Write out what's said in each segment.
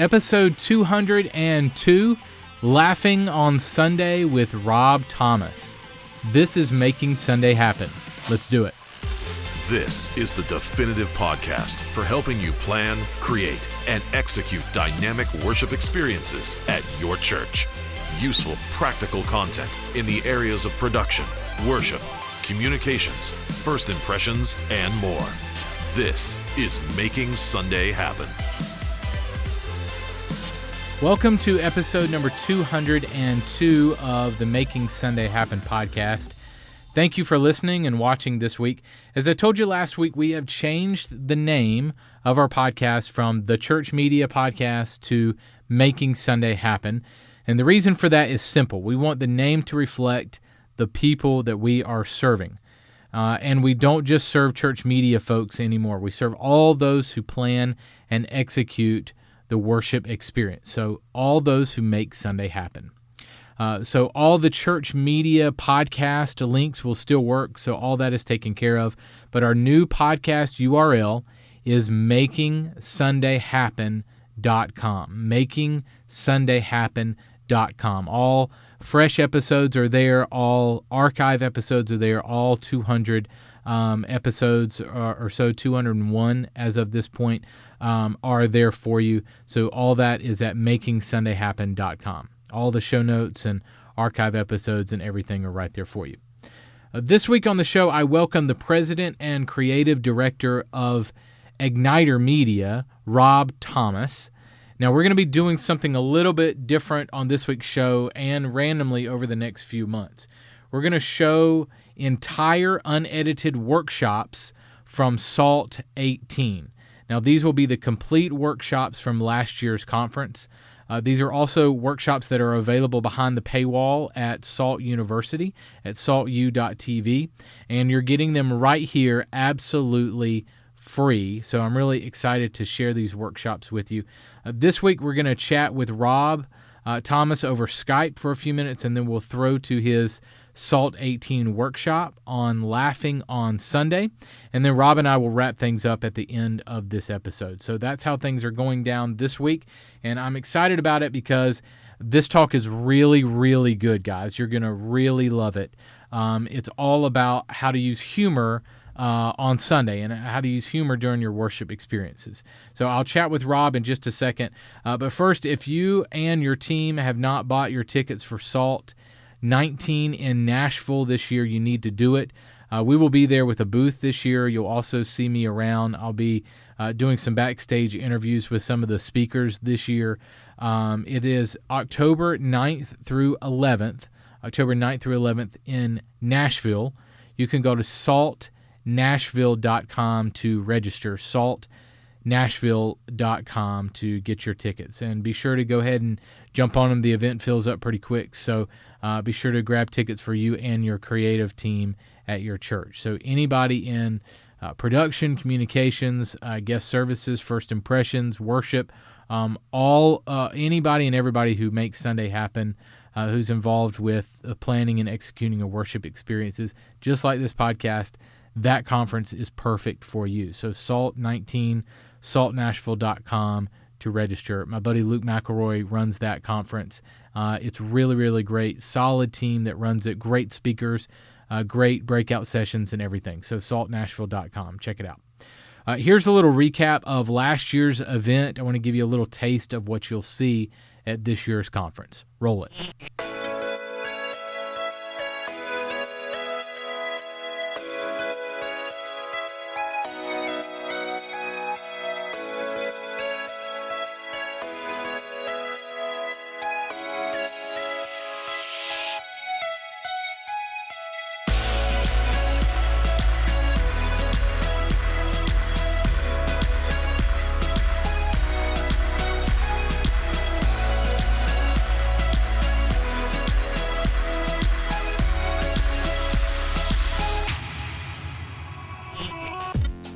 Episode 202, Laughing on Sunday with Rob Thomas. This is Making Sunday Happen. Let's do it. This is the definitive podcast for helping you plan, create, and execute dynamic worship experiences at your church. Useful, practical content in the areas of production, worship, communications, first impressions, and more. This is Making Sunday Happen. Welcome to episode number 202 of the Making Sunday Happen podcast. Thank you for listening and watching this week. As I told you last week, we have changed the name of our podcast from the Church Media Podcast to Making Sunday Happen. And the reason for that is simple. We want the name to reflect the people that we are serving. And we don't just serve church media folks anymore. We serve all those who plan and execute the worship experience. So all those who make Sunday happen. So all the church media podcast links will still work. So all that is taken care of. But our new podcast URL is makingsundayhappen.com. makingsundayhappen.com. All fresh episodes are there. All archive episodes are there. All 200 episodes or so, 201 as of this point, are there for you. So all that is at makingsundayhappen.com. All the show notes and archive episodes and everything are right there for you. This week on the show, I welcome the president and creative director of Igniter Media, Rob Thomas. Now, we're going to be doing something a little bit different on this week's show and randomly over the next few months. We're going to show entire unedited workshops from SALT 18. Now, these will be the complete workshops from last year's conference. These are also workshops that are available behind the paywall at SALT University at saltu.tv, and you're getting them right here absolutely free. So I'm really excited to share these workshops with you. This week, we're going to chat with Rob Thomas over Skype for a few minutes, and then we'll throw to his SALT 18 workshop on Laughing on Sunday. And then Rob and I will wrap things up at the end of this episode. So that's how things are going down this week. And I'm excited about it because this talk is really, really good, guys. You're going to really love it. It's all about how to use humor on Sunday and how to use humor during your worship experiences. So I'll chat with Rob in just a second. But first, if you and your team have not bought your tickets for SALT 19 in Nashville this year, you need to do it. We will be there with a booth this year. You'll also see me around. I'll be doing some backstage interviews with some of the speakers this year. It is October 9th through 11th in Nashville. You can go to saltnashville.com to register, saltnashville.com to get your tickets. And be sure to go ahead and jump on them. The event fills up pretty quick, so be sure to grab tickets for you and your creative team at your church. So anybody in production, communications, guest services, first impressions, worship, anybody and everybody who makes Sunday happen, who's involved with planning and executing a worship experiences, just like this podcast, that conference is perfect for you. So SALT 19, saltnashville.com to register. My buddy Luke McElroy runs that conference. It's really, really great. Solid team that runs it. Great speakers, great breakout sessions and everything. So saltnashville.com. Check it out. Here's a little recap of last year's event. I want to give you a little taste of what you'll see at this year's conference. Roll it.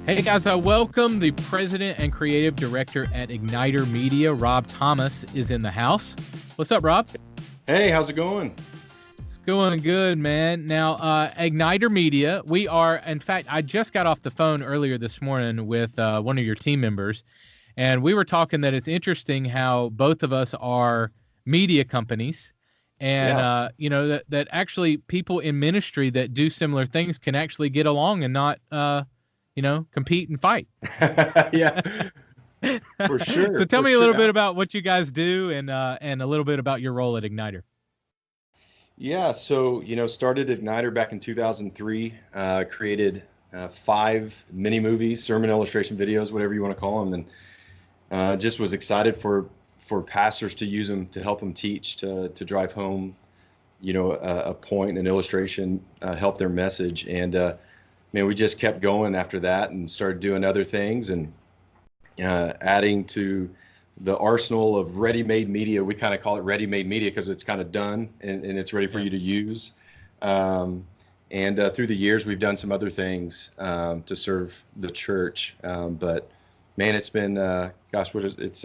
Hey guys, welcome. The president and creative director at Igniter Media, Rob Thomas, is in the house. What's up, Rob? Hey, how's it going? It's going good, man. Now, Igniter Media, we are, in fact, I just got off the phone earlier this morning with one of your team members, And we were talking that it's interesting how both of us are media companies, and Yeah. that actually people in ministry that do similar things can actually get along and not compete and fight. Yeah, for So sure, tell for me a little bit sure. about what you guys do, and a little bit about your role at Igniter. Yeah, so started Igniter back in 2003. Created 5 mini movies, sermon illustration videos, whatever you want to call them, and just was excited for pastors to use them to help them teach, to drive home, a point, an illustration, help their message, and man, we just kept going after that and started doing other things and adding to the arsenal of ready-made media. We kind of call it ready-made media because it's kind of done and it's ready for Yeah. you to use. Um, and through the years, we've done some other things to serve the church. But man, it's been, gosh, what is it's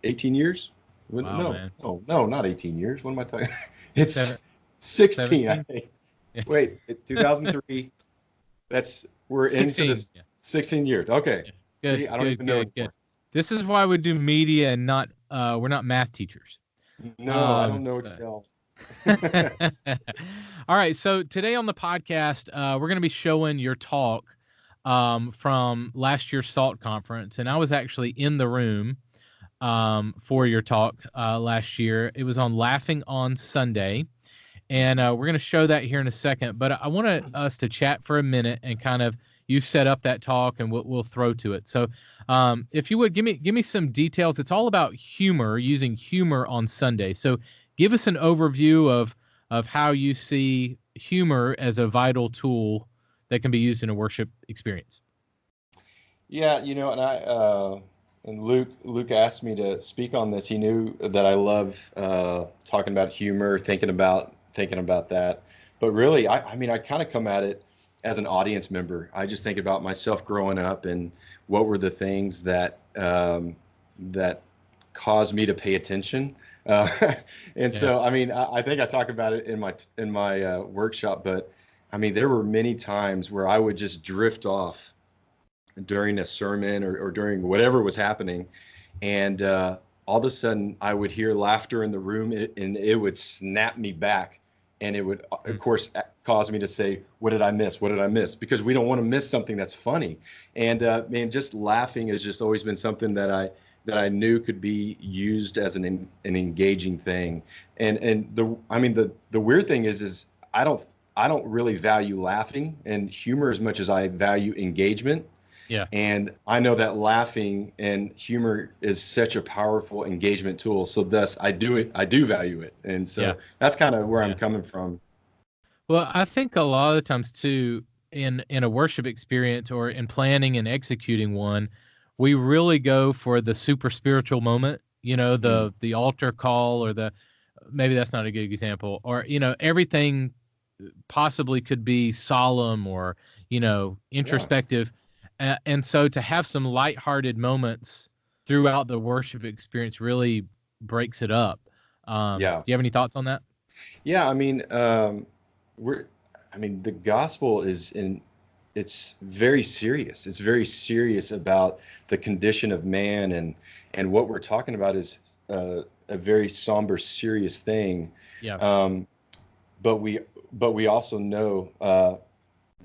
18 years? Wow, No, man. no, no, not 18 years. What am I talking? It's Seven, 16, I 17? think. Yeah. Wait, 2003. We're into 16. this Yeah. 16 years. Okay. Yeah. See, Good, I don't good, even know good, good. anymore. This is why we do media and not we're not math teachers. No, I don't Um, know but- Excel. All right, so today on the podcast, we're going to be showing your talk from last year's SALT conference, and I was actually in the room for your talk last year. It was on Laughing on Sunday, and we're going to show that here in a second. But I want us to chat for a minute and kind of you set up that talk, and we'll throw to it. So, if you would give me some details. It's all about humor, using humor on Sunday. So, give us an overview of how you see humor as a vital tool that can be used in a worship experience. Yeah, and and Luke asked me to speak on this. He knew that I love talking about humor, thinking about that. But really, I mean, I kind of come at it as an audience member. I just think about myself growing up and what were the things that caused me to pay attention. And Yeah. so, I mean, I think I talk about it in my workshop, but I mean, there were many times where I would just drift off during a sermon or during whatever was happening. And all of a sudden, I would hear laughter in the room and it would snap me back. And it would, of Mm. course, cause me to say, what did I miss? What did I miss? Because we don't want to miss something that's funny. And man, just laughing has just always been something that I knew could be used as an engaging thing. And the weird thing is I don't really value laughing and humor as much as I value engagement. Yeah. And I know that laughing and humor is such a powerful engagement tool. So thus I do value it. And Yeah. so that's kind of where I'm Yeah. coming from. Well, I think a lot of the times too, in a worship experience or in planning and executing one, we really go for the super spiritual moment. Mm, The altar call, or the maybe that's not a good example, or everything possibly could be solemn or yeah. introspective, and so to have some lighthearted moments throughout the worship experience really breaks it up. Yeah. Do you have any thoughts on that? Yeah. We're, the gospel it's very serious. It's very serious about the condition of man, and what we're talking about is a very somber, serious thing. Yeah. Um, but we also know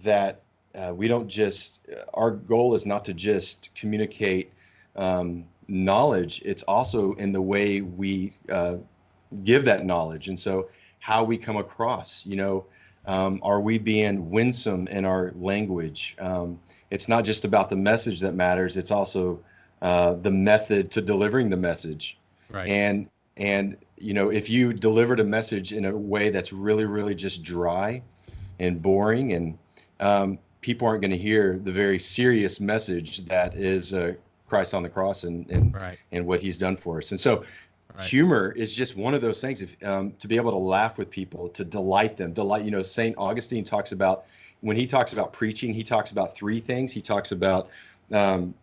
that we don't just our goal is not to just communicate knowledge. It's also in the way we give that knowledge, and so how we come across. Are we being winsome in our language? It's not just about the message that matters. It's also the method to delivering the message. Right. And if you delivered a message in a way that's really, really just dry and boring, and people aren't going to hear the very serious message that is Christ on the cross Right. and what He's done for us. And so, Right. humor is just one of those things. If to be able to laugh with people, to delight them, delight. Saint Augustine talks about, when he talks about preaching, he talks about three things. He talks about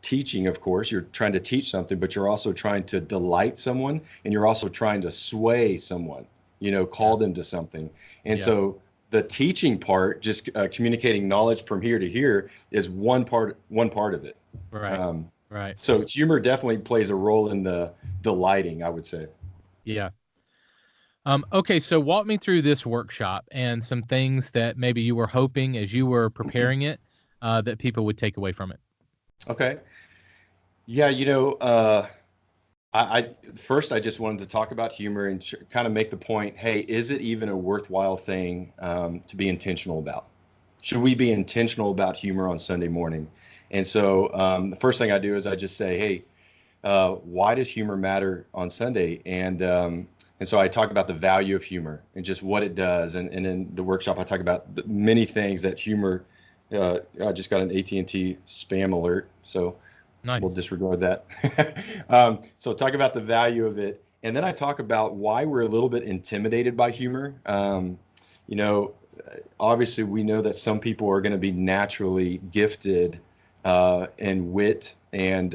teaching, of course. You're trying to teach something, but you're also trying to delight someone, and you're also trying to sway someone. Yeah. Call them to something. And Yeah. so the teaching part, just communicating knowledge from here to here, is one part of it. Right. Um, Right. So humor definitely plays a role in the delighting, I would say. Yeah. Okay, so walk me through this workshop and some things that maybe you were hoping as you were preparing it that people would take away from it. Okay. Yeah, I first I just wanted to talk about humor and kind of make the point, hey, is it even a worthwhile thing to be intentional about? Should we be intentional about humor on Sunday morning? And so the first thing I do is I just say, hey, why does humor matter on Sunday? And so I talk about the value of humor and just what it does. And in the workshop, I talk about the many things that humor. I just got an AT&T spam alert, so we'll Nice. disregard that. So talk about the value of it, and then I talk about why we're a little bit intimidated by humor. You know, obviously we know that some people are going to be naturally gifted in wit and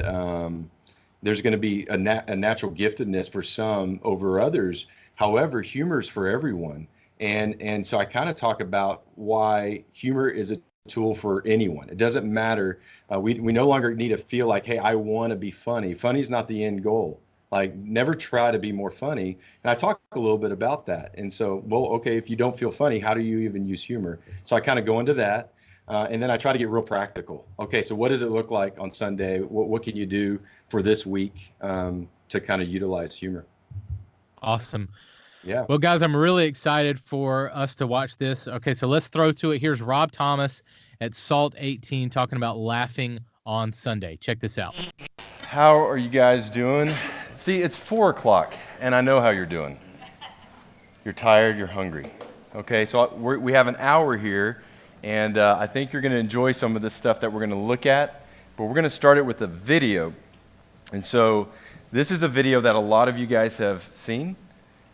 there's going to be a natural giftedness for some over others. However, humor is for everyone. And so I kind of talk about why humor is a tool for anyone. It doesn't matter. We no longer need to feel like, hey, I want to be funny. Funny is not the end goal. Like, never try to be more funny. And I talk a little bit about that. And so, well, okay, if you don't feel funny, how do you even use humor? So I kind of go into that. And then I try to get real practical. Okay, so what does it look like on Sunday? What can you do for this week to kind of utilize humor? Awesome. Yeah. Well, guys, I'm really excited for us to watch this. Okay, so let's throw to it. Here's Rob Thomas at Salt 18 talking about laughing on Sunday. Check this out. How are you guys doing? See, it's 4 o'clock, and I know how you're doing. You're tired, you're hungry. Okay, so we have an hour here, and I think you're going to enjoy some of this stuff that we're going to look at, but we're going to start it with a video. And so this is a video that a lot of you guys have seen,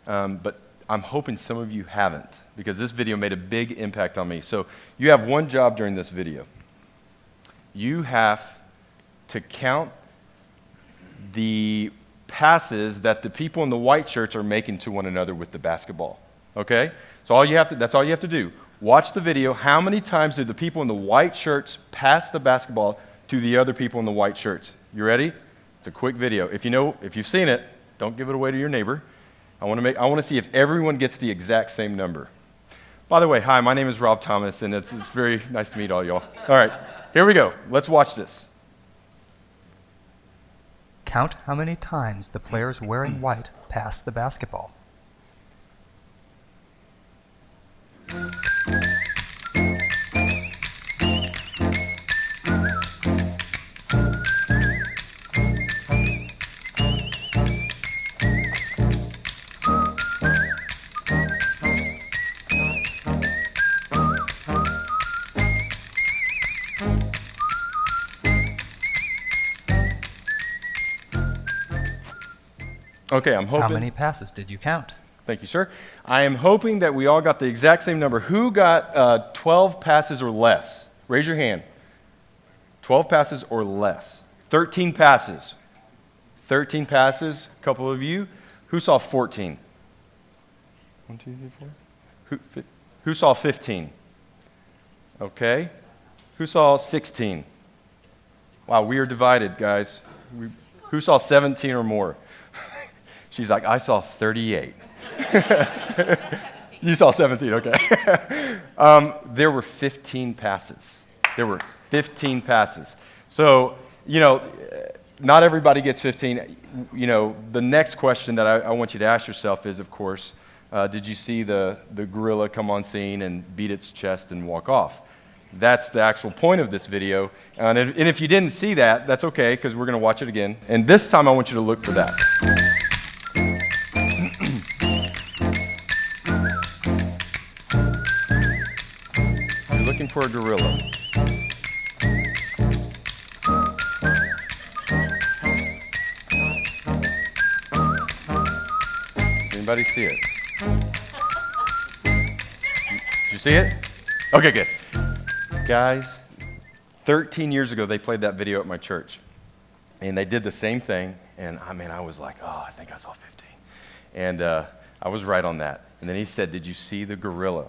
but I'm hoping some of you haven't, because this video made a big impact on me. So you have one job during this video. You have to count the passes that the people in the white shirts are making to one another with the basketball. Okay? So that's all you have to do. Watch the video. How many times do the people in the white shirts pass the basketball to the other people in the white shirts? You ready? It's a quick video. If you've seen it, don't give it away to your neighbor. I want to see if everyone gets the exact same number. By the way, hi, my name is Rob Thomas, and it's very nice to meet all y'all. All right, here we go. Let's watch this. Count how many times the players wearing white pass the basketball. Okay, I'm hoping. How many passes did you count? Thank you, sir. I am hoping that we all got the exact same number. Who got 12 passes or less? Raise your hand. 12 passes or less. 13 passes. 13 passes, a couple of you. Who saw 14? 1, 2, 3, 4. Who saw 15? Okay. Who saw 16? Wow, we are divided, guys. Who saw 17 or more? She's like, I saw 38. You saw 17, okay. There were 15 passes. There were 15 passes. So, not everybody gets 15. The next question that I want you to ask yourself is, of course, did you see the gorilla come on scene and beat its chest and walk off? That's the actual point of this video. And if you didn't see that, that's okay, because we're going to watch it again. And this time I want you to look for that. You're looking for a gorilla. Anybody see it? Did you see it? Okay, good. Guys, 13 years ago, they played that video at my church. And they did the same thing. And I was like, oh, I think I saw 15. And I was right on that. And then he said, did you see the gorilla?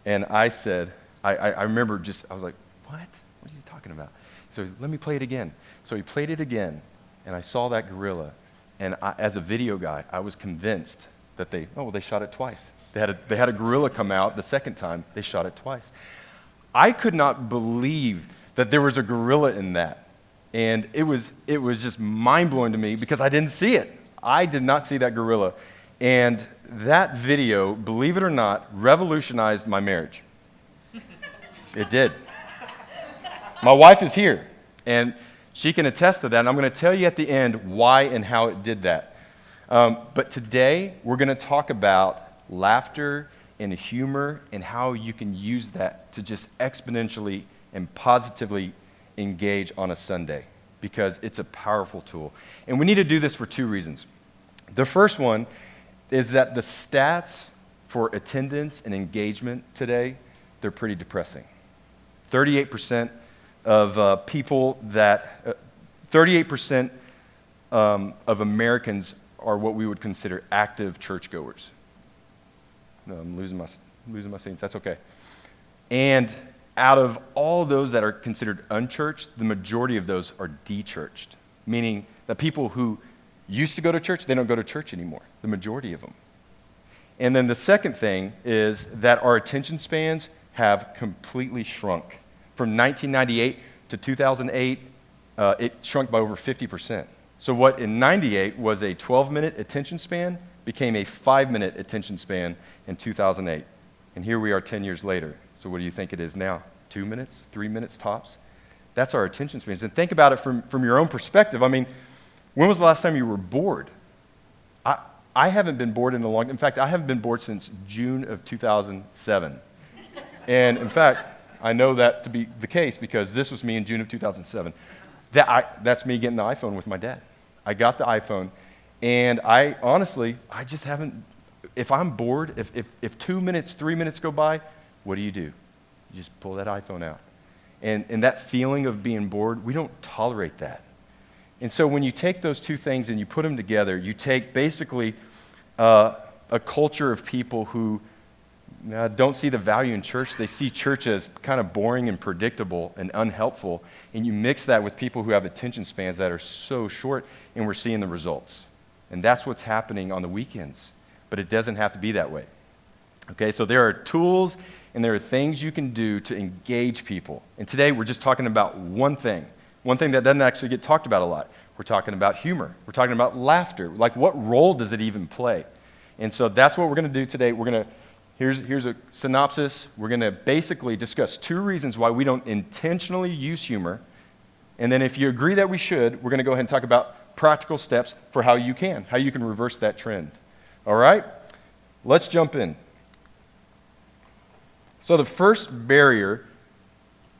And I said, I remember I was like, what? What are you talking about? So let me play it again. So he played it again, and I saw that gorilla. And as a video guy, I was convinced that they shot it twice. They had a gorilla come out the second time. They shot it twice. I could not believe that there was a gorilla in that. And it was just mind-blowing to me because I didn't see it. I did not see that gorilla. And that video, believe it or not, revolutionized my marriage. It did. My wife is here, and she can attest to that. And I'm going to tell you at the end why and how it did that. But today, we're going to talk about laughter and humor and how you can use that to just exponentially and positively engage on a Sunday, because it's a powerful tool. And we need to do this for two reasons. The first one is that the stats for attendance and engagement today, they're pretty depressing. 38% of people that, 38% of Americans are what we would consider active churchgoers. No, I'm losing my scenes. That's okay. And out of all those that are considered unchurched, the majority of those are de-churched, meaning that people who used to go to church, they don't go to church anymore, the majority of them. And then the second thing is that our attention spans have completely shrunk. From 1998 to 2008, it shrunk by over 50%. So what in 98 was a 12-minute attention span became a 5-minute attention span in 2008. And here we are 10 years later. So what do you think it is now? 2 minutes, 3 minutes tops? That's our attention spans. And think about it from your own perspective. I mean, when was the last time you were bored? I haven't been bored in a long time. In fact, I haven't been bored since June of 2007. And in fact, I know that to be the case because this was me in June of 2007. That's me getting the iPhone with my dad. I got the iPhone, and I just haven't, if I'm bored, if 2 minutes, 3 minutes go by, what do? You just pull that iPhone out. And that feeling of being bored, we don't tolerate that. And so when you take those two things and you put them together, you take basically a culture of people who don't see the value in church. They see church as kind of boring and predictable and unhelpful. And you mix that with people who have attention spans that are so short, and we're seeing the results. And that's what's happening on the weekends. But it doesn't have to be that way. Okay, so there are tools and there are things you can do to engage people. And today we're just talking about one thing that doesn't actually get talked about a lot. We're talking about humor. We're talking about laughter. Like, what role does it even play? And so that's what we're going to do today. Here's a synopsis. We're going to basically discuss 2 reasons why we don't intentionally use humor. And then if you agree that we should, we're going to go ahead and talk about practical steps for how you can reverse that trend. All right? Let's jump in. So the first barrier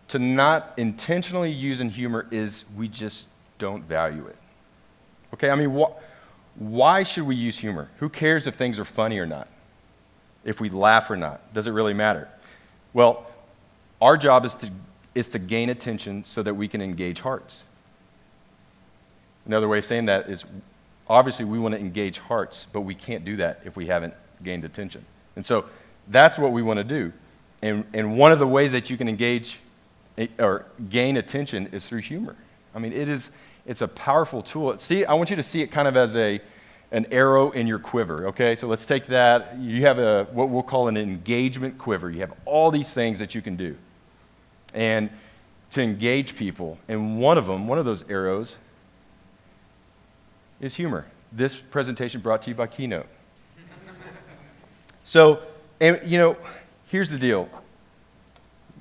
to not intentionally using humor is we just don't value it. Okay, I mean, why should we use humor? Who cares if things are funny or not? If we laugh or not? Does it really matter? Well, our job is to gain attention so that we can engage hearts. Another way of saying that is, obviously we want to engage hearts, but we can't do that if we haven't gained attention. And so that's what we want to do. And one of the ways that you can engage or gain attention is through humor. I mean, it's a powerful tool. See, I want you to see it kind of as an arrow in your quiver, okay? So let's take that. You have what we'll call an engagement quiver. You have all these things that you can do and to engage people. And one of those arrows is humor. This presentation brought to you by Keynote. So, and here's the deal.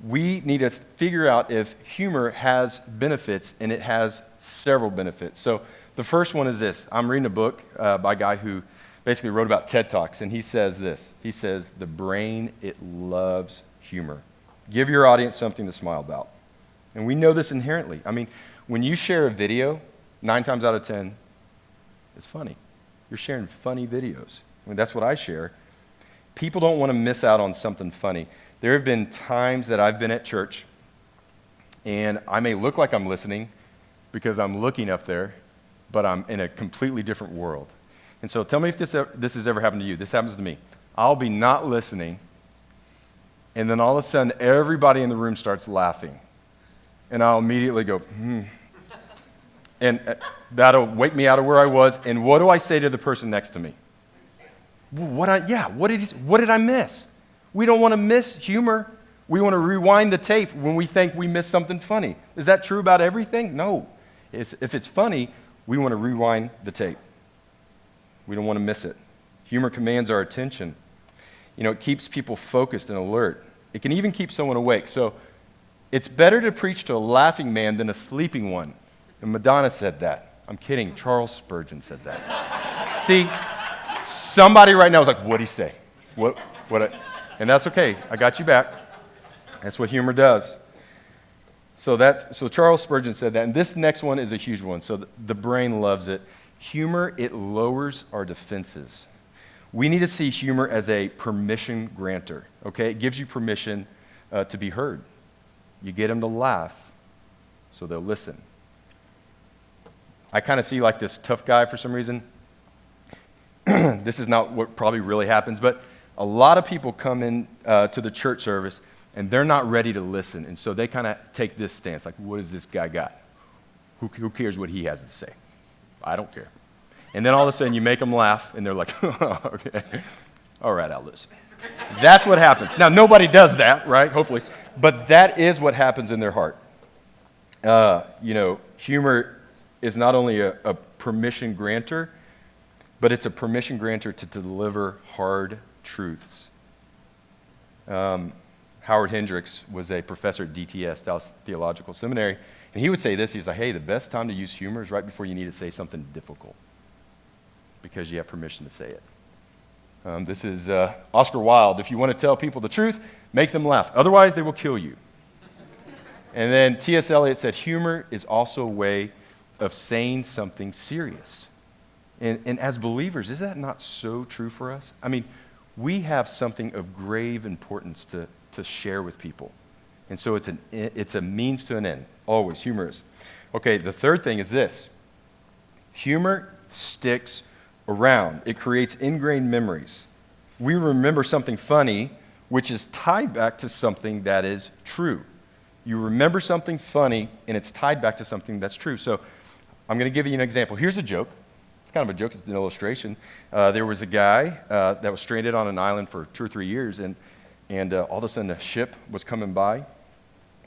We need to figure out if humor has benefits, and it has several benefits. So the first one is this. I'm reading a book by a guy who basically wrote about TED Talks, and he says this. He says, the brain, it loves humor. Give your audience something to smile about. And we know this inherently. I mean, when you share a video, 9 times out of 10, it's funny. You're sharing funny videos. I mean, that's what I share. People don't want to miss out on something funny. There have been times that I've been at church, and I may look like I'm listening because I'm looking up there, but I'm in a completely different world. And so tell me if this has ever happened to you. This happens to me. I'll be not listening, and then all of a sudden, everybody in the room starts laughing. and I'll immediately go, And that'll wake me out of where I was. And what do I say to the person next to me? What did I miss? We don't want to miss humor. We want to rewind the tape when we think we missed something funny. Is that true about everything? No. If it's funny, we want to rewind the tape. We don't want to miss it. Humor commands our attention. It keeps people focused and alert. It can even keep someone awake. So it's better to preach to a laughing man than a sleeping one. And Madonna said that. I'm kidding. Charles Spurgeon said that. See, somebody right now is like, what'd he say? And that's okay. I got you back. That's what humor does. So Charles Spurgeon said that. And this next one is a huge one. So the brain loves it. Humor, it lowers our defenses. We need to see humor as a permission granter, okay? It gives you permission to be heard. You get them to laugh, so they'll listen. I kind of see like this tough guy for some reason. This is not what probably really happens, but a lot of people come in to the church service, and they're not ready to listen, and so they kind of take this stance, like, what does this guy got? Who cares what he has to say? I don't care. And then all of a sudden you make them laugh, and they're like, oh, okay, all right, I'll listen. That's what happens. Now, nobody does that, right? Hopefully. But that is what happens in their heart. Humor is not only a permission granter, but it's a permission granter to deliver hard truths. Howard Hendricks was a professor at DTS, Dallas Theological Seminary, and he would say this. He was like, hey, the best time to use humor is right before you need to say something difficult, because you have permission to say it. This is Oscar Wilde. If you want to tell people the truth, make them laugh. Otherwise, they will kill you. And then T.S. Eliot said, humor is also a way of saying something serious. And as believers, is that not so true for us? I mean, we have something of grave importance to share with people. And so it's a means to an end, always humorous. Okay, the third thing is this. Humor sticks around. It creates ingrained memories. We remember something funny, which is tied back to something that is true. You remember something funny, and it's tied back to something that's true. So I'm going to give you an example. Here's a joke. It's kind of a joke. It's an illustration. There was a guy that was stranded on an island for 2 or 3 years, and all of a sudden a ship was coming by,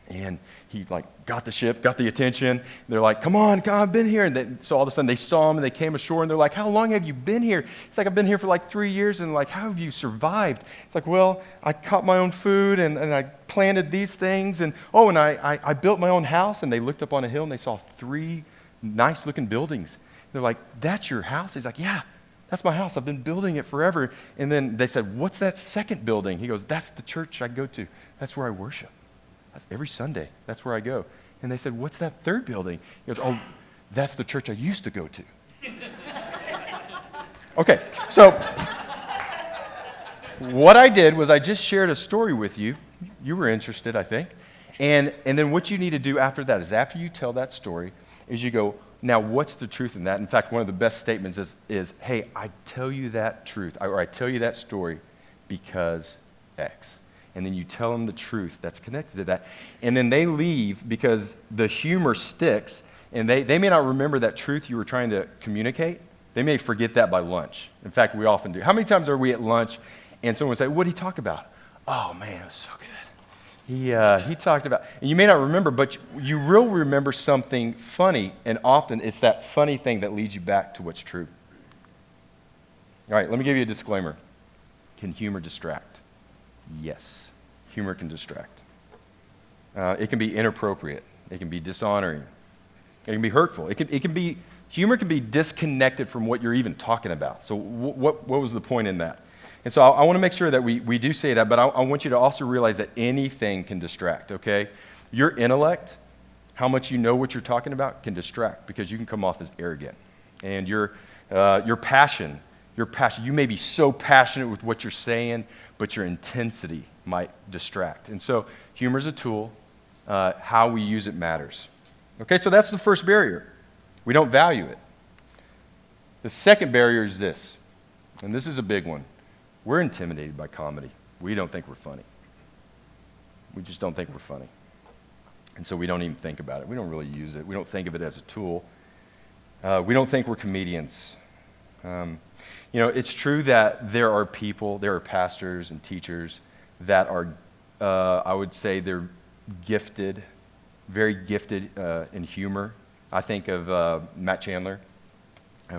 and he got the ship, got the attention. They're like, come on, I've been here. And so all of a sudden they saw him, and they came ashore, and they're like, how long have you been here? It's like, I've been here for 3 years, and how have you survived? It's like, well, I caught my own food, and I planted these things, and I built my own house. And they looked up on a hill, and they saw 3 nice-looking buildings. They're like, that's your house? He's like, yeah, that's my house. I've been building it forever. And then they said, what's that second building? He goes, that's the church I go to. That's where I worship. That's every Sunday. That's where I go. And they said, what's that third building? He goes, oh, that's the church I used to go to. Okay, so what I did was I just shared a story with you. You were interested, I think. And then what you need to do after that is after you tell that story is you go, now what's the truth in that? In fact, one of the best statements is hey, I tell you that truth, or I tell you that story because X. And then you tell them the truth that's connected to that. And then they leave because the humor sticks, and they may not remember that truth you were trying to communicate. They may forget that by lunch. In fact, we often do. How many times are we at lunch and someone will say, what did he talk about? Oh, man, it was so good. He talked about, and you may not remember, but you will remember something funny, and often it's that funny thing that leads you back to what's true. All right, let me give you a disclaimer. Can humor distract? Yes, humor can distract. It can be inappropriate. It can be dishonoring. It can be hurtful. Humor can be disconnected from what you're even talking about. So what was the point in that? And so I want to make sure that we do say that, but I want you to also realize that anything can distract, okay? Your intellect, how much you know what you're talking about, can distract because you can come off as arrogant. And your passion, you may be so passionate with what you're saying, but your intensity might distract. And so humor is a tool. How we use it matters. Okay, so that's the first barrier. We don't value it. The second barrier is this, and this is a big one. We're intimidated by comedy. We don't think we're funny. We just don't think we're funny. And so we don't even think about it. We don't really use it. We don't think of it as a tool. We don't think we're comedians. It's true that there are pastors and teachers that are, I would say they're gifted, very gifted in humor. I think of Matt Chandler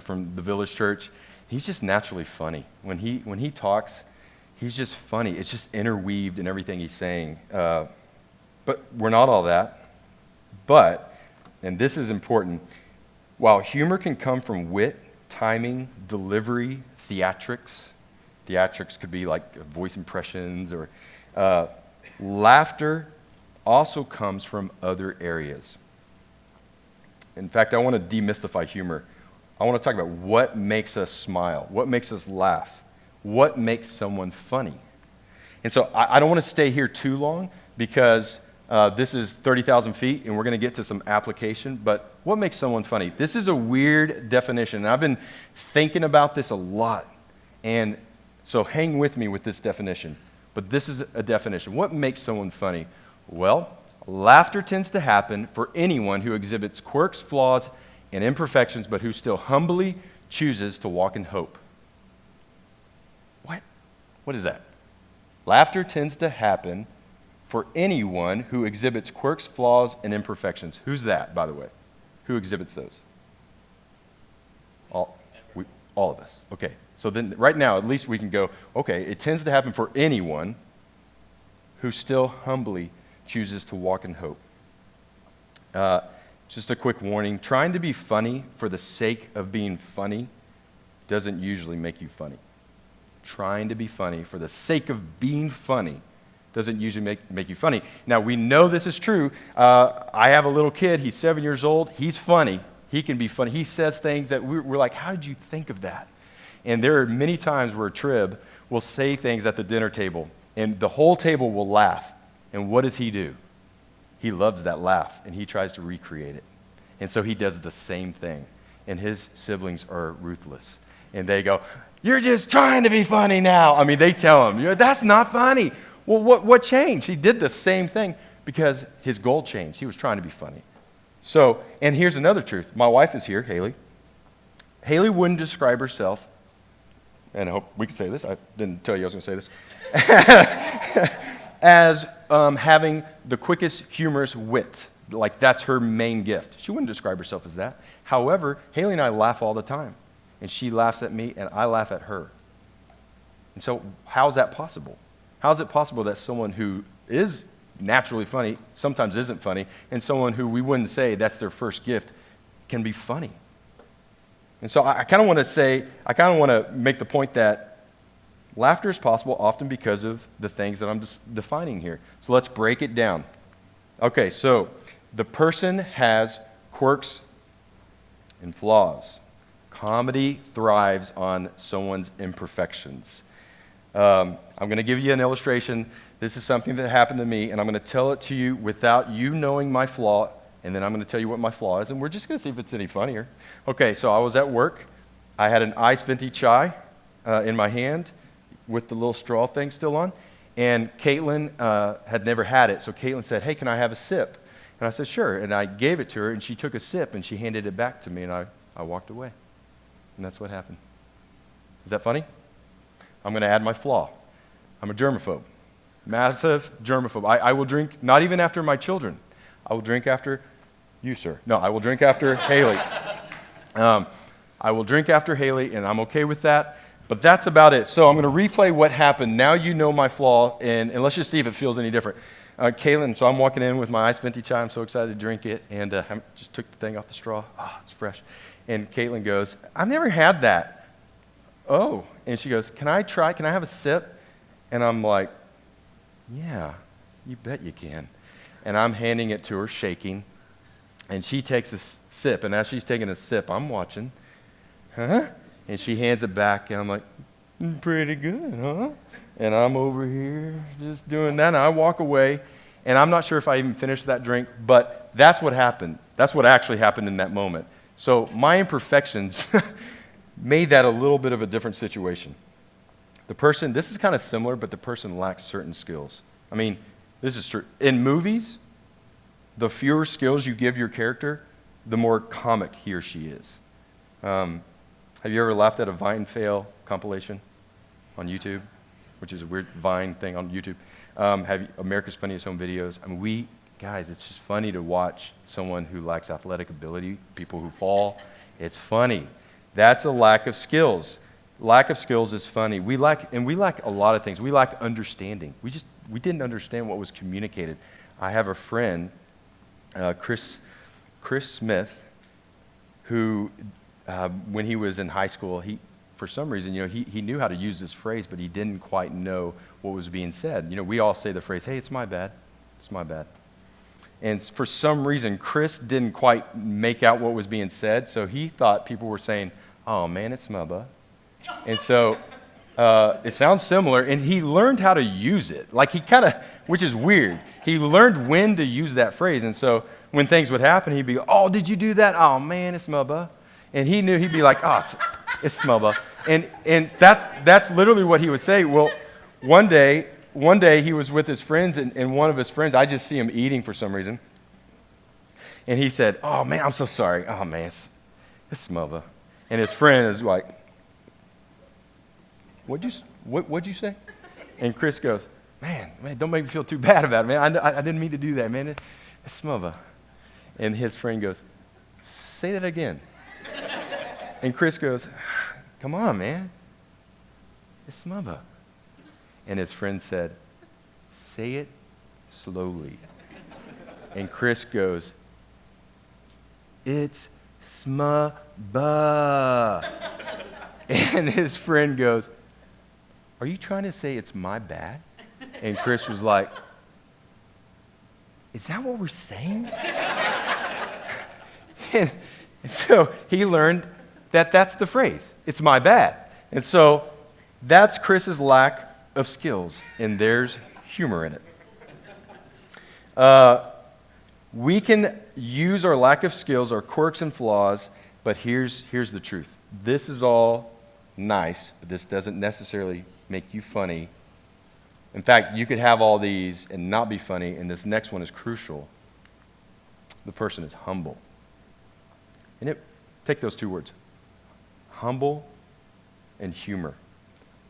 from the Village Church. He's just naturally funny. When he talks, he's just funny. It's just interweaved in everything he's saying. But we're not all that. But, and this is important, while humor can come from wit, timing, delivery, theatrics could be like voice impressions, or laughter also comes from other areas. In fact, I want to demystify humor. I want to talk about what makes us smile, what makes us laugh, what makes someone funny. And so I don't want to stay here too long because this is 30,000 feet and we're going to get to some application, but what makes someone funny? This is a weird definition, and I've been thinking about this a lot, and so hang with me with this definition. But this is a definition. What makes someone funny? Well, laughter tends to happen for anyone who exhibits quirks, flaws, and imperfections, but who still humbly chooses to walk in hope. What? What is that? Laughter tends to happen for anyone who exhibits quirks, flaws, and imperfections. Who's that, by the way? Who exhibits those? All of us. Okay. So then right now, at least we can go, okay, it tends to happen for anyone who still humbly chooses to walk in hope. Just a quick warning, trying to be funny for the sake of being funny doesn't usually make you funny. Trying to be funny for the sake of being funny doesn't usually make you funny. Now, we know this is true. I have a little kid. He's 7 years old. He's funny. He can be funny. He says things that we're like, how did you think of that? And there are many times where Trib will say things at the dinner table, and the whole table will laugh. And what does he do? He loves that laugh, and he tries to recreate it. And so he does the same thing. And his siblings are ruthless. And they go, you're just trying to be funny now. I mean, they tell him, that's not funny. Well, what changed? He did the same thing because his goal changed. He was trying to be funny. So, and here's another truth. My wife is here, Haley. Haley wouldn't describe herself, and I hope we can say this. I didn't tell you I was going to say this. As having the quickest, humorous wit. Like that's her main gift. She wouldn't describe herself as that. However, Haley and I laugh all the time. And she laughs at me, and I laugh at her. And so how is that possible? How is it possible that someone who is naturally funny sometimes isn't funny, and someone who we wouldn't say that's their first gift can be funny? And so I kind of want to make the point that laughter is possible often because of the things that I'm just defining here. So let's break it down. Okay, so the person has quirks and flaws. Comedy thrives on someone's imperfections. I'm going to give you an illustration. This is something that happened to me, and I'm going to tell it to you without you knowing my flaw, and then I'm going to tell you what my flaw is, and we're just going to see if it's any funnier. Okay, so I was at work. I had an iced venti chai in my hand with the little straw thing still on, and Caitlin had never had it, so Caitlin said, hey, can I have a sip? And I said, sure, and I gave it to her, and she took a sip, and she handed it back to me, and I walked away. And that's what happened. Is that funny? I'm going to add my flaw. I'm a germaphobe. Massive germaphobe. I will drink, not even after my children. I will drink after you, sir. No, I will drink after Haley. I will drink after Haley, and I'm okay with that. But that's about it. So I'm going to replay what happened. Now you know my flaw, and let's just see if it feels any different. Caitlin, so I'm walking in with my iced venti chai. I'm so excited to drink it, and I just took the thing off the straw. It's fresh. And Caitlin goes, I've never had that. Oh. And she goes, can I try? Can I have a sip? And I'm like, yeah, you bet you can. And I'm handing it to her, shaking. And she takes a sip. And as she's taking a sip, I'm watching. Huh? And she hands it back. And I'm like, pretty good, huh? And I'm over here just doing that. And I walk away. And I'm not sure if I even finished that drink. But that's what happened. That's what actually happened in that moment. So my imperfections made that a little bit of a different situation. The person, this is kind of similar, but the person lacks certain skills. I mean, this is true. In movies, the fewer skills you give your character, the more comic he or she is. Have you ever laughed at a Vine fail compilation on YouTube, which is a weird Vine thing on YouTube? Have you, America's Funniest Home Videos? I mean, guys, it's just funny to watch someone who lacks athletic ability, people who fall. It's funny. That's a lack of skills. Lack of skills is funny. We lack a lot of things. We lack understanding. We didn't understand what was communicated. I have a friend, Chris Smith, who, when he was in high school, for some reason, he knew how to use this phrase, but he didn't quite know what was being said. We all say the phrase, "Hey, it's my bad. It's my bad." And for some reason, Chris didn't quite make out what was being said, so he thought people were saying, "Oh man, it's my butt." And so it sounds similar, and he learned how to use it. Like which is weird. He learned when to use that phrase, and so when things would happen, he'd be, "Oh, did you do that? Oh man, it's my butt." And he knew, he'd be like, "Oh, it's my butt." And that's literally what he would say. Well, one day he was with his friends, and one of his friends, I just see him eating for some reason. And he said, "Oh man, I'm so sorry. Oh man, it's smubba." And his friend is like, What'd you say? And Chris goes, man, don't make me feel too bad about it, man. I didn't mean to do that, man. It's smubba." And his friend goes, "Say that again." And Chris goes, "Come on, man. It's smubba." And his friend said, "Say it slowly." And Chris goes, "It's smubba." And his friend goes, "Are you trying to say it's my bad?" And Chris was like, "Is that what we're saying?" And so he learned that that's the phrase. It's my bad. And so that's Chris's lack of skills, and there's humor in it. We can use our lack of skills, our quirks and flaws, but here's the truth. This is all nice, but this doesn't necessarily make you funny. In fact, you could have all these and not be funny, and this next one is crucial. The person is humble. And take those two words, humble and humor.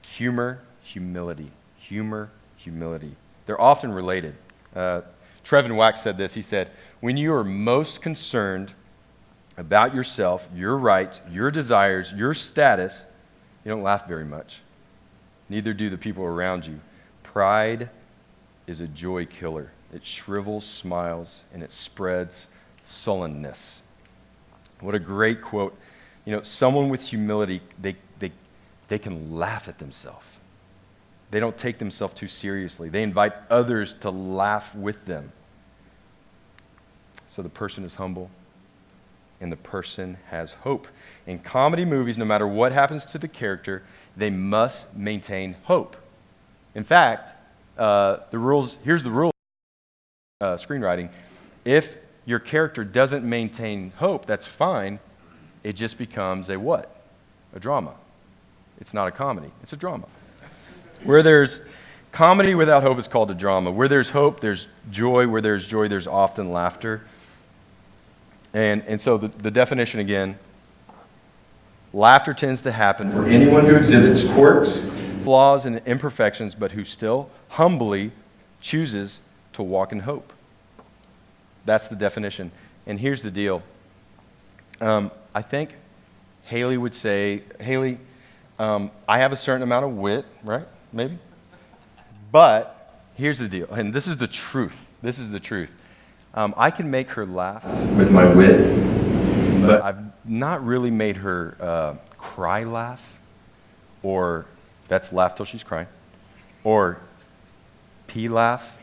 Humor, humility. Humor, humility. They're often related. Trevin Wax said this. He said, "When you are most concerned about yourself, your rights, your desires, your status, you don't laugh very much. Neither do the people around you. Pride is a joy killer. It shrivels smiles and it spreads sullenness." What a great quote. Someone with humility, they can laugh at themselves. They don't take themselves too seriously. They invite others to laugh with them. So the person is humble, and the person has hope. In comedy movies, no matter what happens to the character, they must maintain hope. In fact, here's the rule screenwriting. If your character doesn't maintain hope, that's fine. It just becomes a what? A drama. It's not a comedy. It's a drama. Where there's comedy without hope is called a drama. Where there's hope, there's joy. Where there's joy, there's often laughter. And so the definition again, laughter tends to happen for anyone who exhibits quirks, flaws, and imperfections, but who still humbly chooses to walk in hope. That's the definition. And here's the deal. I think Haley would say, Haley, I have a certain amount of wit, right? Maybe? But here's the deal, and this is the truth. This is the truth. I can make her laugh with my wit, but I've not really made her cry laugh, or that's laugh till she's crying, or pee laugh,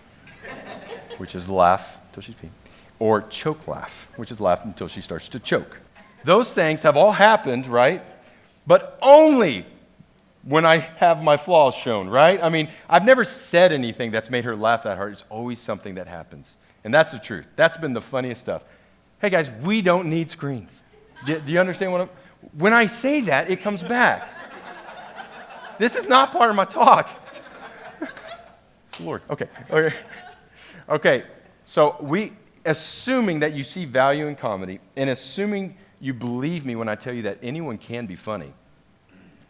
which is laugh till she's peeing, or choke laugh, which is laugh until she starts to choke. Those things have all happened, right? But only when I have my flaws shown, right? I mean, I've never said anything that's made her laugh that hard. It's always something that happens. And that's the truth. That's been the funniest stuff. Hey guys, we don't need screens. Do you understand when I say that, it comes back. This is not part of my talk. It's the Lord. Okay. So assuming that you see value in comedy, and assuming you believe me when I tell you that anyone can be funny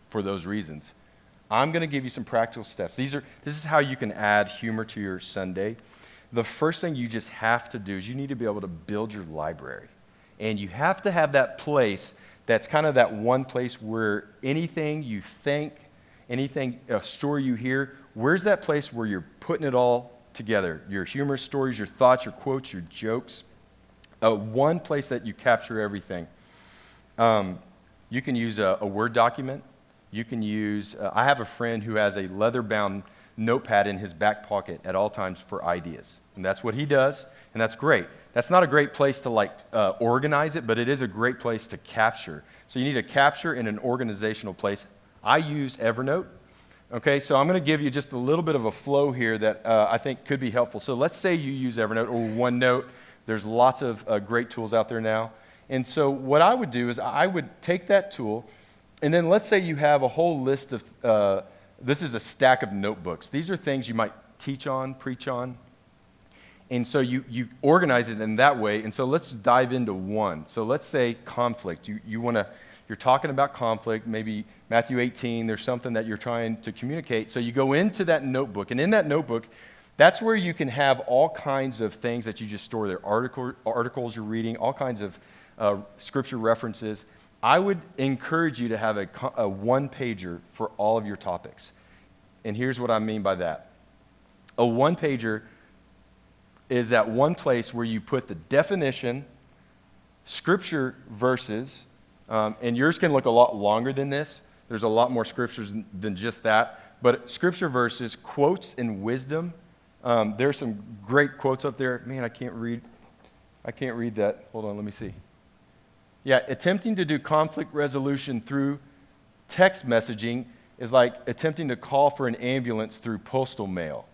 for those reasons, I'm going to give you some practical steps. This is how you can add humor to your Sunday. The first thing you just have to do is you need to be able to build your library. And you have to have that place that's kind of that one place where anything you think, a story you hear, where's that place where you're putting it all together? Your humorous stories, your thoughts, your quotes, your jokes. One place that you capture everything. You can use a Word document. You can use, I have a friend who has a leather-bound notepad in his back pocket at all times for ideas. And that's what he does, and that's great. That's not a great place to organize it, but it is a great place to capture. So you need a capture in an organizational place. I use Evernote. Okay, so I'm going to give you just a little bit of a flow here that I think could be helpful. So let's say you use Evernote or OneNote. There's lots of great tools out there now. And so what I would do is I would take that tool, and then let's say you have a whole list of, this is a stack of notebooks. These are things you might teach on, preach on. And so you organize it in that way. And so let's dive into one. So let's say conflict. You're talking about conflict, maybe Matthew 18, there's something that you're trying to communicate. So you go into that notebook, and in that notebook, that's where you can have all kinds of things that you just store there, articles you're reading, all kinds of scripture references. I would encourage you to have a one-pager for all of your topics. And here's what I mean by that. A one-pager is that one place where you put the definition, scripture verses, and yours can look a lot longer than this. There's a lot more scriptures than just that. But scripture verses, quotes, and wisdom. There's some great quotes up there. Man, I can't read that. Hold on, let me see. Yeah, attempting to do conflict resolution through text messaging is like attempting to call for an ambulance through postal mail.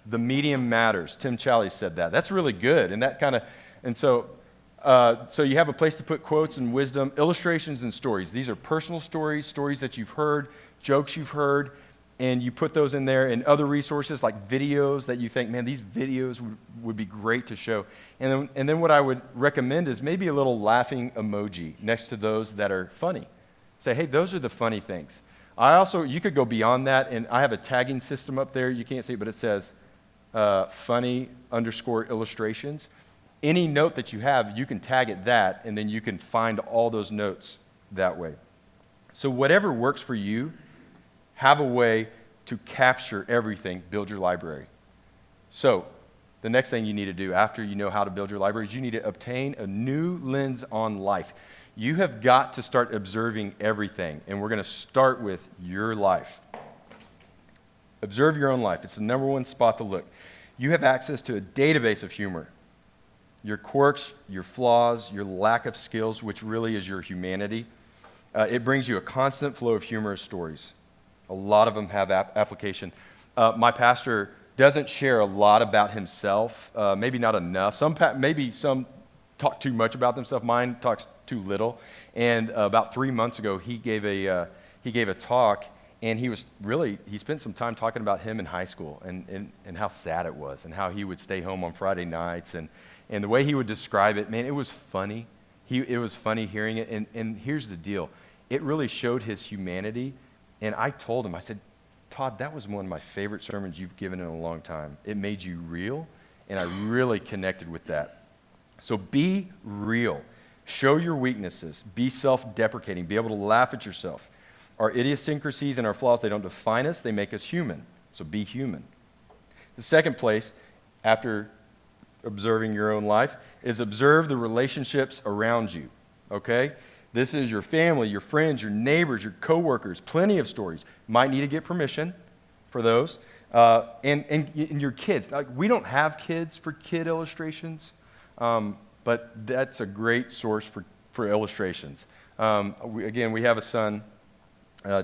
The medium matters. Tim Challies said that. That's really good. So you have a place to put quotes and wisdom, illustrations and stories. These are personal stories, stories that you've heard, jokes you've heard, and you put those in there, and other resources like videos that you think, man, these videos would be great to show. And then what I would recommend is maybe a little laughing emoji next to those that are funny. Say, hey, those are the funny things. You could go beyond that, and I have a tagging system up there. You can't see it, but it says funny_illustrations. Any note that you have, you can tag it that, and then you can find all those notes that way. So whatever works for you, have a way to capture everything, build your library. So the next thing you need to do after you know how to build your library is you need to obtain a new lens on life. You have got to start observing everything, and we're going to start with your life. Observe your own life. It's the number one spot to look. You have access to a database of humor. Your quirks, your flaws, your lack of skills, which really is your humanity. It brings you a constant flow of humorous stories. A lot of them have application. My pastor doesn't share a lot about himself, maybe not enough. Maybe some talk too much about themselves. Mine talks too little. And about 3 months ago, he gave a talk, and he spent some time talking about him in high school and how sad it was, and how he would stay home on Friday nights, and the way he would describe it, man, it was funny. It was funny hearing it, and here's the deal. It really showed his humanity, and I told him, I said, Todd, that was one of my favorite sermons you've given in a long time. It made you real, and I really connected with that. So be real. Show your weaknesses. Be self-deprecating. Be able to laugh at yourself. Our idiosyncrasies and our flaws, they don't define us. They make us human. So be human. The second place, after observing your own life, is observe the relationships around you, okay? This is your family, your friends, your neighbors, your coworkers, plenty of stories. Might need to get permission for those. And your kids. Like, we don't have kids for kid illustrations, but that's a great source for illustrations. We have a son,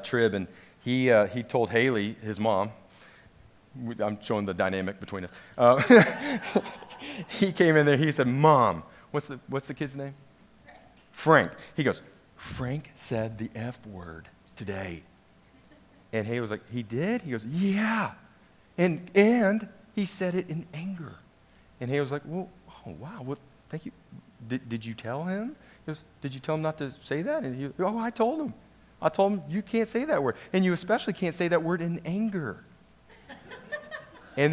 Trib, and he told Haley, his mom, I'm showing the dynamic between us. He came in there, he said, Mom, what's the kid's name? Frank. He goes, Frank said the F word today. And Haley was like, he did? He goes, yeah. And he said it in anger. And Haley's like, well, oh, wow, well, thank you. Did you tell him? He goes, did you tell him not to say that? And he, oh, I told him. I told him you can't say that word. And you especially can't say that word in anger. and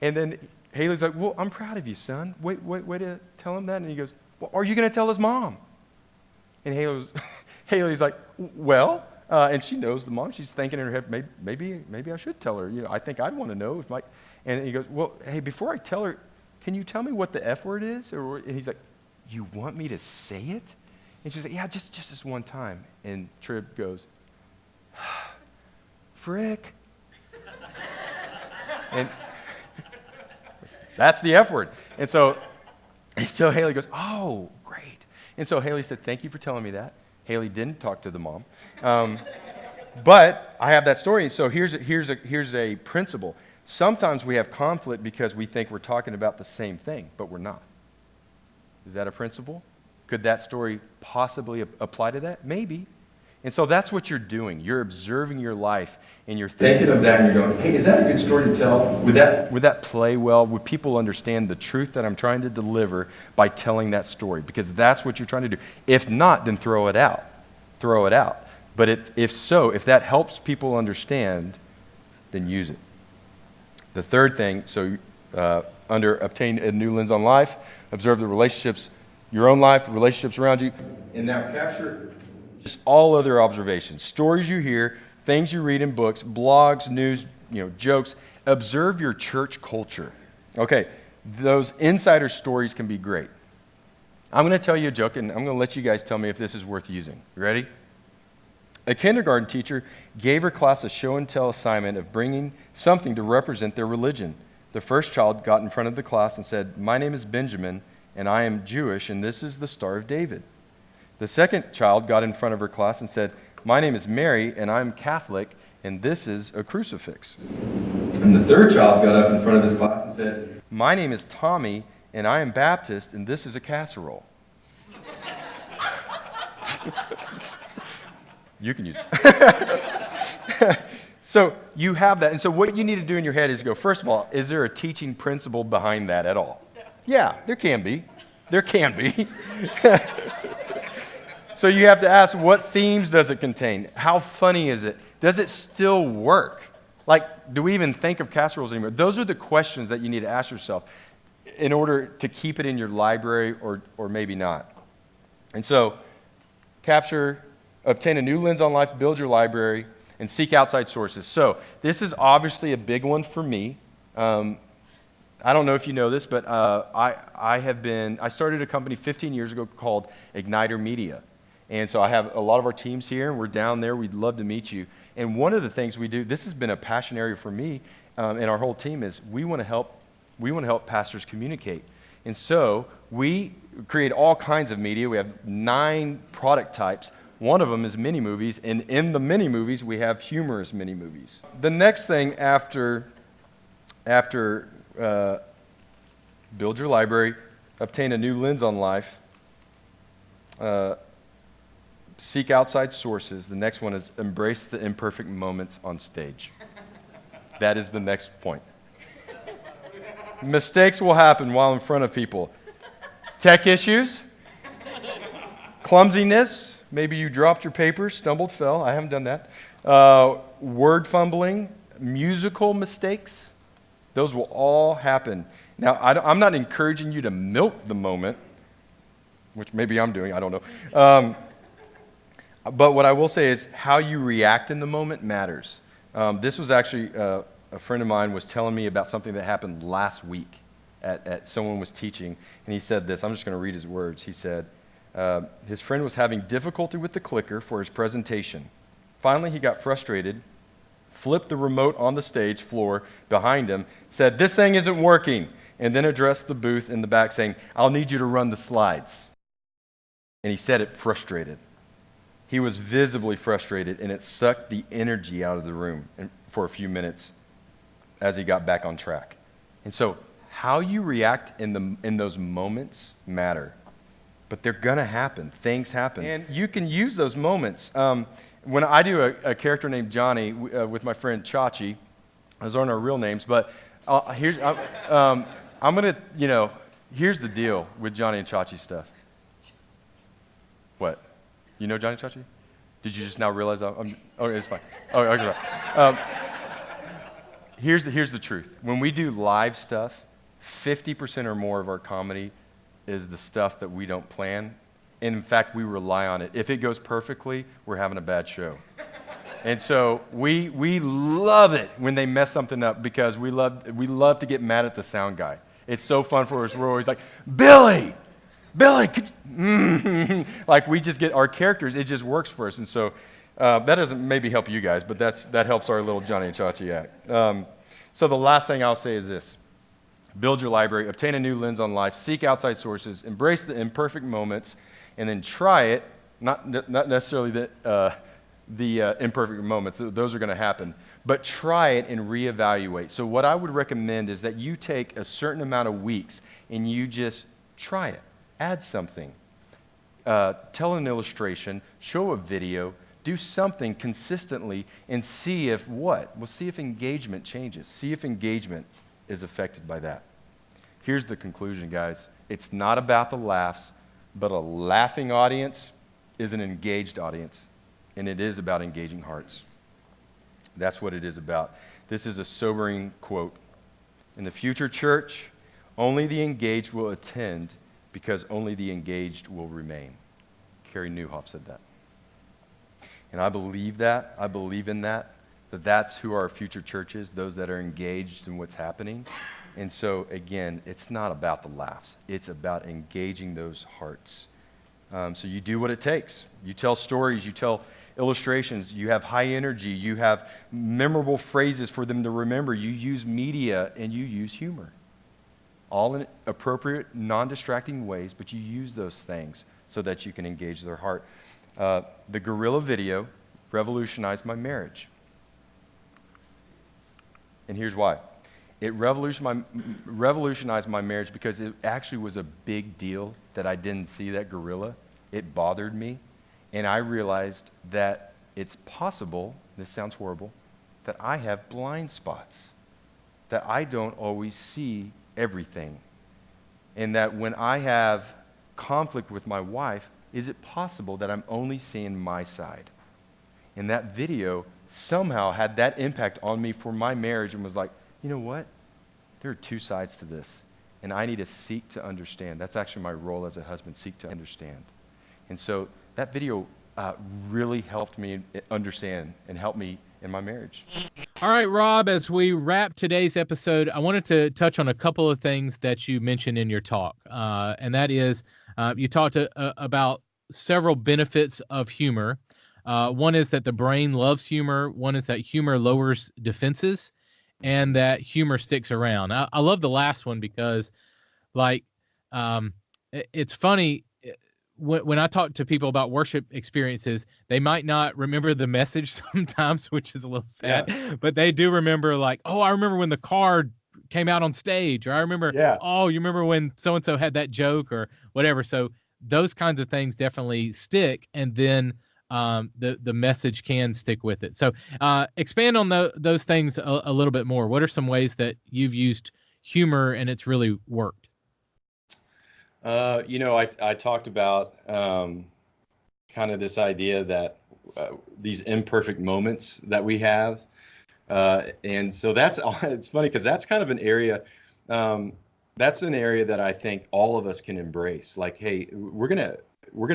then Haley's like, well, I'm proud of you, son. Wait to tell him that? And he goes, well, are you going to tell his mom? And Haley's like, well, and she knows the mom. She's thinking in her head, maybe I should tell her. You know, I think I'd want to know if my. And he goes, well, hey, before I tell her, can you tell me what the F word is? And he's like, you want me to say it? And she's like, yeah, just this one time. And Trib goes, frick. And that's the F word. And so Haley goes, oh, great. And so Haley said, thank you for telling me that. Haley didn't talk to the mom. But I have that story. So here's a principle. Sometimes we have conflict because we think we're talking about the same thing, but we're not. Is that a principle? Could that story possibly apply to that? Maybe. And so that's what you're doing. You're observing your life, and you're thinking of that, and you're going, hey, is that a good story to tell? Would that play well? Would people understand the truth that I'm trying to deliver by telling that story? Because that's what you're trying to do. If not, then throw it out. Throw it out. But if that helps people understand, then use it. The third thing, under obtain a new lens on life, observe the relationships, your own life, relationships around you, and now capture just all other observations, stories you hear, things you read in books, blogs, news, jokes. Observe your church culture. Okay, those insider stories can be great. I'm going to tell you a joke, and I'm going to let you guys tell me if this is worth using. You ready? A kindergarten teacher gave her class a show and tell assignment of bringing something to represent their religion. The first child got in front of the class and said, my name is Benjamin, and I am Jewish, and this is the Star of David. The second child got in front of her class and said, my name is Mary, and I'm Catholic, and this is a crucifix. And the third child got up in front of his class and said, my name is Tommy, and I am Baptist, and this is a casserole. You can use it. So you have that. And so what you need to do in your head is go, first of all, is there a teaching principle behind that at all? Yeah, there can be. There can be. So you have to ask, what themes does it contain? How funny is it? Does it still work? Like, do we even think of casseroles anymore? Those are the questions that you need to ask yourself in order to keep it in your library or maybe not. And so obtain a new lens on life, build your library, and seek outside sources. So this is obviously a big one for me. I don't know if you know this, but I started a company 15 years ago called Igniter Media. And so I have a lot of our teams here, and we're down there. We'd love to meet you. And one of the things we do, this has been a passion area for me and our whole team, is we want to help pastors communicate. And so we create all kinds of media. We have 9 product types. One of them is mini movies, and in the mini movies, we have humorous mini movies. The next thing after build your library, obtain a new lens on life, seek outside sources. The next one is embrace the imperfect moments on stage. That is the next point. Mistakes will happen while in front of people. Tech issues, clumsiness, maybe you dropped your paper, stumbled, fell. I haven't done that. Word fumbling, musical mistakes. Those will all happen. Now, I'm not encouraging you to milk the moment, which maybe I'm doing, I don't know. But what I will say is how you react in the moment matters. This was actually a friend of mine was telling me about something that happened last week at someone was teaching, and he said this. I'm just going to read his words. He said, his friend was having difficulty with the clicker for his presentation. Finally, he got frustrated, flipped the remote on the stage floor behind him, said, this thing isn't working, and then addressed the booth in the back saying, I'll need you to run the slides. And he said it frustrated. He was visibly frustrated, and it sucked the energy out of the room for a few minutes as he got back on track. And so how you react in those moments matter. But they're going to happen. Things happen. And you can use those moments. When I do a character named Johnny with my friend Chachi, those aren't our real names, but I I'm going to, here's the deal with Johnny and Chachi stuff. What? You know Johnny and Chachi? Did you just now realize okay, it's fine. Oh, okay, fine. Here's the truth. When we do live stuff, 50% or more of our comedy is the stuff that we don't plan. And in fact, we rely on it. If it goes perfectly, we're having a bad show. And so we love it when they mess something up because we love to get mad at the sound guy. It's so fun for us. We're always like, Billy, could you? Like we just get our characters. It just works for us. And so that doesn't maybe help you guys, but that helps our little Johnny and Chachi act. So the last thing I'll say is this. Build your library, obtain a new lens on life, seek outside sources, embrace the imperfect moments, and then try it, not necessarily the imperfect moments, those are going to happen, but try it and reevaluate. So what I would recommend is that you take a certain amount of weeks and you just try it, add something, tell an illustration, show a video, do something consistently and see if what? Well, see if engagement changes. See if engagement is affected by that. Here's the conclusion, guys. It's not about the laughs, but a laughing audience is an engaged audience, and it is about engaging hearts. That's what it is about. This is a sobering quote. In the future church, only the engaged will attend because only the engaged will remain. Carrie Newhoff said that. And I believe that. I believe in that that's who our future church is, those that are engaged in what's happening. And so, again, it's not about the laughs. It's about engaging those hearts. So you do what it takes. You tell stories. You tell illustrations. You have high energy. You have memorable phrases for them to remember. You use media and you use humor. All in appropriate, non-distracting ways, but you use those things so that you can engage their heart. The gorilla video revolutionized my marriage. And here's why. It revolutionized my marriage because it actually was a big deal that I didn't see that gorilla. It bothered me. And I realized that it's possible, this sounds horrible, that I have blind spots, that I don't always see everything. And that when I have conflict with my wife, is it possible that I'm only seeing my side? And that video somehow had that impact on me for my marriage and was like, you know what? There are two sides to this, and I need to seek to understand. That's actually my role as a husband, seek to understand. And so that video really helped me understand and help me in my marriage. All right, Rob, as we wrap today's episode, I wanted to touch on a couple of things that you mentioned in your talk. And that is, you talked about several benefits of humor. One is that the brain loves humor. One is that humor lowers defenses and that humor sticks around. I love the last one because, like, it's funny. When I talk to people about worship experiences, they might not remember the message sometimes, which is a little sad, but they do remember, like, oh, I remember when the card came out on stage, or I remember, oh, you remember when so-and-so had that joke or whatever. So those kinds of things definitely stick. And then the message can stick with it. So expand on those things a little bit more. What are some ways that you've used humor and it's really worked? I talked about kind of this idea that these imperfect moments that we have. And so it's funny because that's kind of an area, that's an area that I think all of us can embrace. Like, hey, we're gonna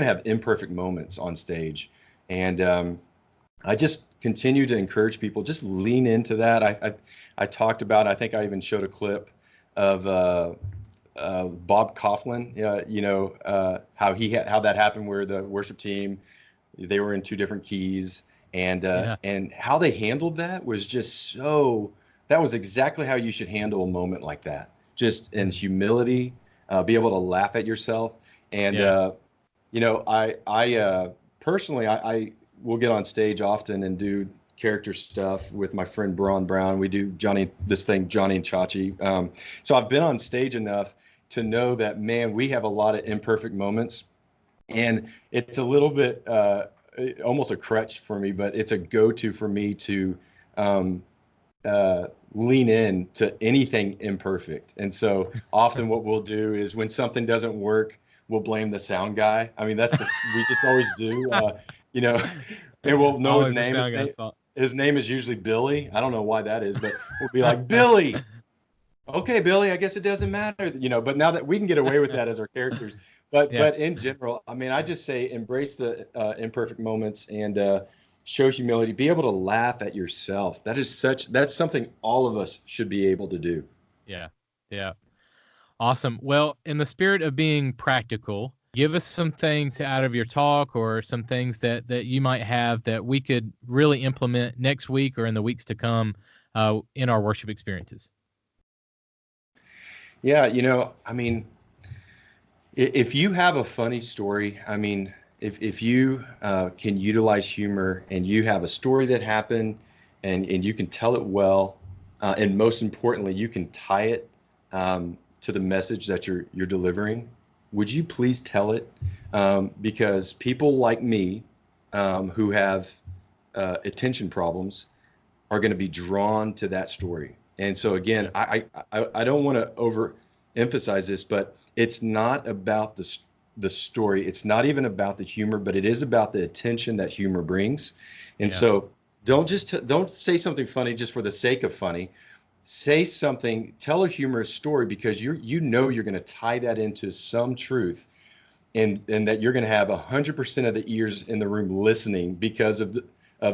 have imperfect moments on stage. And I just continue to encourage people, just lean into that. I talked about, I think I even showed a clip of Bob Coughlin, how that happened, where the worship team, they were in two different keys, and how they handled that was just that was exactly how you should handle a moment like that. Just in humility, be able to laugh at yourself. And, I personally, I will get on stage often and do character stuff with my friend Braun Brown. We do Johnny and Chachi. So I've been on stage enough to know that, man, we have a lot of imperfect moments, and it's a little bit almost a crutch for me, but it's a go-to for me to lean in to anything imperfect. And so often what we'll do is when something doesn't work, we'll blame the sound guy. I mean, we just always do, you know, and we'll know his Always the name. sound guy's fault. His name is usually Billy. I don't know why that is, but we'll be like, Billy, okay, Billy, I guess it doesn't matter, but now that we can get away with that as our characters. But Yeah. in general, I mean, I just say embrace the imperfect moments and show humility. Be able to laugh at yourself. That's something all of us should be able to do. Yeah. Yeah. Awesome. Well, in the spirit of being practical, give us some things out of your talk or some things that you might have that we could really implement next week or in the weeks to come in our worship experiences. Yeah, I mean, if you have a funny story, I mean, if you can utilize humor and you have a story that happened and you can tell it well, and most importantly, you can tie it to the message that you're delivering, would you please tell it? Because people like me who have attention problems are going to be drawn to that story. And so again, I don't want to overemphasize this, but it's not about the story. It's not even about the humor, but it is about the attention that humor brings. And so don't say something funny just for the sake of funny. Say something, tell a humorous story because you're going to tie that into some truth, and that you're going to have 100% of the ears in the room listening because of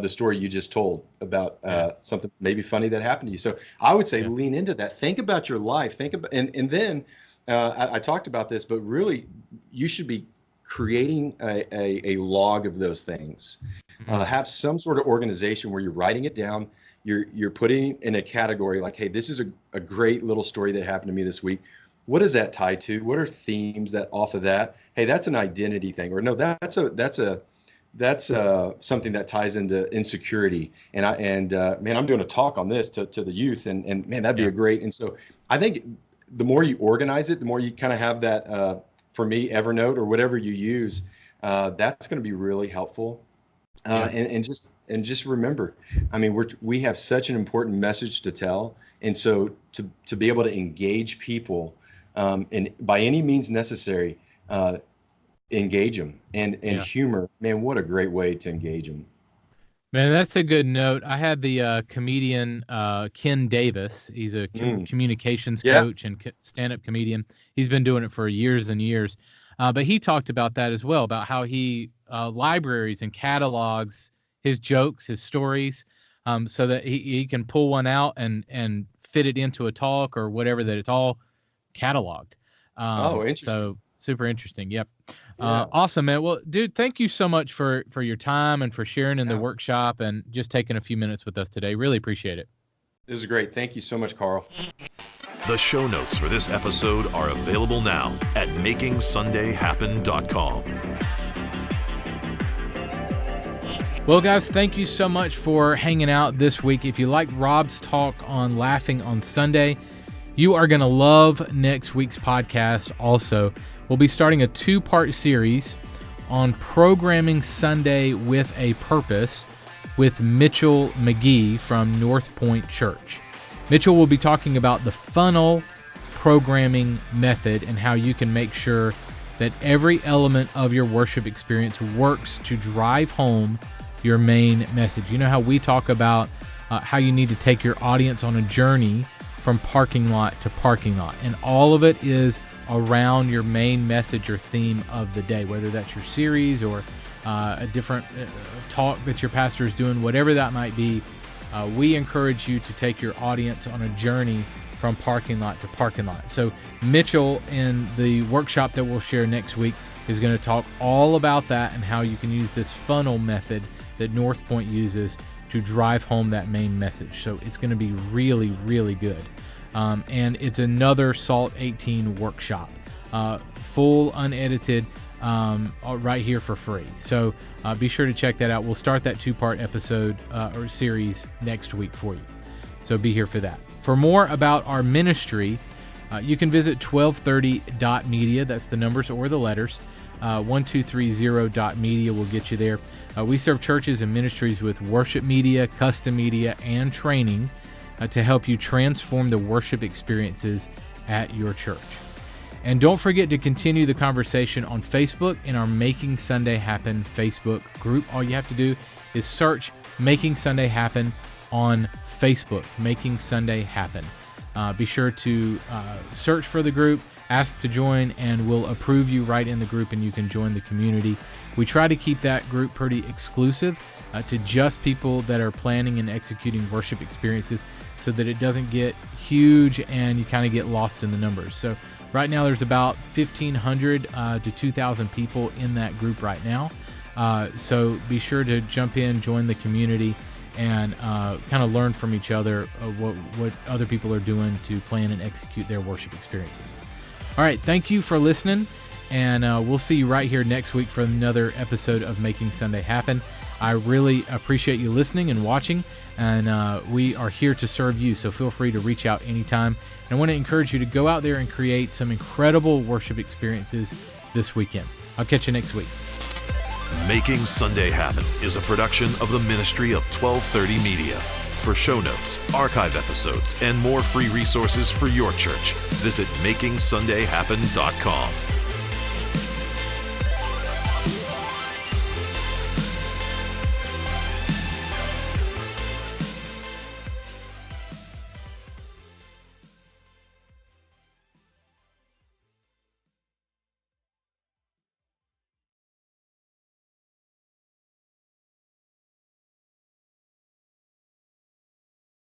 the story you just told about something maybe funny that happened to you. So I would say lean into that. Think about your life. Think about and then I talked about this, but really you should be creating a log of those things. Have some sort of organization where you're writing it down. You're putting in a category like, hey, this is a great little story that happened to me this week. What does that tie to? What are themes that off of that? Hey, that's an identity thing, or no, that's something that ties into insecurity. And man, I'm doing a talk on this to the youth, and man, that'd be a great. And so I think the more you organize it, the more you kind of have that. For me, Evernote or whatever you use, that's going to be really helpful. And just remember, I mean, we have such an important message to tell, and so to be able to engage people, and by any means necessary, engage them. And humor, man, what a great way to engage them. Man, that's a good note. I had the comedian Ken Davis. He's a communications coach and stand-up comedian. He's been doing it for years and years. But he talked about that as well, about how he libraries and catalogs his jokes, his stories, so that he can pull one out and fit it into a talk or whatever, that it's all cataloged. Interesting. So super interesting. Yep. Awesome, man. Well, dude, thank you so much for your time and for sharing in the workshop and just taking a few minutes with us today. Really appreciate it. This is great. Thank you so much, Carl. The show notes for this episode are available now at makingsundayhappen.com. Well, guys, thank you so much for hanging out this week. If you liked Rob's talk on laughing on Sunday, you are going to love next week's podcast also. We'll be starting a 2-part series on programming Sunday with a purpose with Mitchell McGee from North Point Church. Mitchell will be talking about the funnel programming method and how you can make sure that every element of your worship experience works to drive home your main message. You know how we talk about how you need to take your audience on a journey from parking lot to parking lot, and all of it is around your main message or theme of the day, whether that's your series or a different talk that your pastor is doing, whatever that might be. We encourage you to take your audience on a journey from parking lot to parking lot. So Mitchell, in the workshop that we'll share next week, is going to talk all about that and how you can use this funnel method that North Point uses to drive home that main message. So it's going to be really, really good. And it's another Salt 18 workshop, full unedited, right here for free. So be sure to check that out. We'll start that 2-part episode or series next week for you. So be here for that. For more about our ministry, you can visit 1230.media. That's the numbers or the letters. 1230.media will get you there. We serve churches and ministries with worship media, custom media, and training. to help you transform the worship experiences at your church. And don't forget to continue the conversation on Facebook in our Making Sunday Happen Facebook group. All you have to do is search Making Sunday Happen on Facebook, Making Sunday Happen. Be sure to search for the group, ask to join, and we'll approve you right in the group and you can join the community. We try to keep that group pretty exclusive to just people that are planning and executing worship experiences so that it doesn't get huge and you kind of get lost in the numbers. So right now there's about 1,500 to 2,000 people in that group right now. So be sure to jump in, join the community, and kind of learn from each other what other people are doing to plan and execute their worship experiences. All right, thank you for listening, and we'll see you right here next week for another episode of Making Sunday Happen. I really appreciate you listening and watching, and we are here to serve you, so feel free to reach out anytime. And I want to encourage you to go out there and create some incredible worship experiences this weekend. I'll catch you next week. Making Sunday Happen is a production of the ministry of 1230 Media. For show notes, archive episodes, and more free resources for your church, visit MakingSundayHappen.com.